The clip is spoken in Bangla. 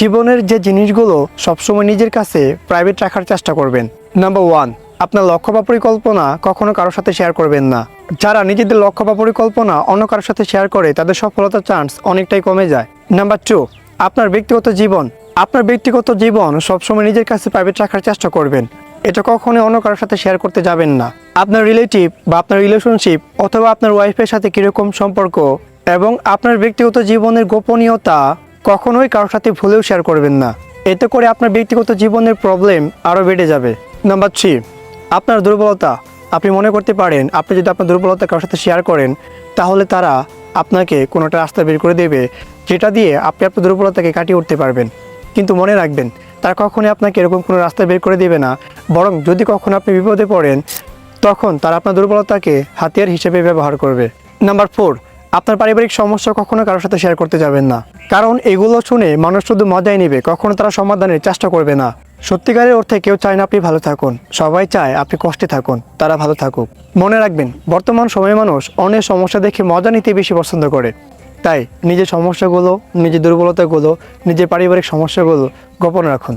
জীবনের যে জিনিসগুলো সবসময় নিজের কাছে প্রাইভেট রাখার চেষ্টা করবেন। নাম্বার 1, আপনার লক্ষ্য বা পরিকল্পনা কখনো কারোর সাথে শেয়ার করবেন না। যারা নিজেদের লক্ষ্য বা পরিকল্পনা অন্য কারোর সাথে শেয়ার করে তাদের সফলতার চান্স অনেকটাই কমে যায়। নাম্বার 2, আপনার ব্যক্তিগত জীবন সবসময় নিজের কাছে প্রাইভেট রাখার চেষ্টা করবেন। এটা কখনোই অন্য কারোর সাথে শেয়ার করতে যাবেন না। আপনার রিলেটিভ বা আপনার রিলেশনশিপ অথবা আপনার ওয়াইফের সাথে কীরকম সম্পর্ক এবং আপনার ব্যক্তিগত জীবনের গোপনীয়তা কখনোই কারোর সাথে ভুলেও শেয়ার করবেন না। এতে করে আপনার ব্যক্তিগত জীবনের প্রবলেম আরও বেড়ে যাবে। নাম্বার 3, আপনার দুর্বলতা। আপনি মনে করতে পারেন আপনি যদি আপনার দুর্বলতা কারোর সাথে শেয়ার করেন তাহলে তারা আপনাকে কোনো একটা রাস্তা বের করে দেবে যেটা দিয়ে আপনি আপনার দুর্বলতাকে কাটিয়ে উঠতে পারবেন। কিন্তু মনে রাখবেন, তারা কখনোই আপনাকে এরকম কোনো রাস্তা বের করে দেবে না, বরং যদি কখনো আপনি বিপদে পড়েন তখন তারা আপনার দুর্বলতাকে হাতিয়ার হিসেবে ব্যবহার করবে। নাম্বার 4, আপনার পারিবারিক সমস্যা কখনো কারোর সাথে শেয়ার করতে যাবেন না, কারণ এগুলো শুনে মানুষ শুধু মজাই নেবে, কখনো তারা সমাধানের চেষ্টা করবে না। সত্যিকারের অর্থে কেউ চায় না আপনি ভালো থাকুন, সবাই চায় আপনি কষ্টে থাকুন, তারা ভালো থাকুক। মনে রাখবেন, বর্তমান সময়ে মানুষ অনেক সমস্যা দেখে মজা নিতে বেশি পছন্দ করে। তাই নিজের সমস্যাগুলো, নিজের দুর্বলতাগুলো, নিজের পারিবারিক সমস্যাগুলো গোপন রাখুন।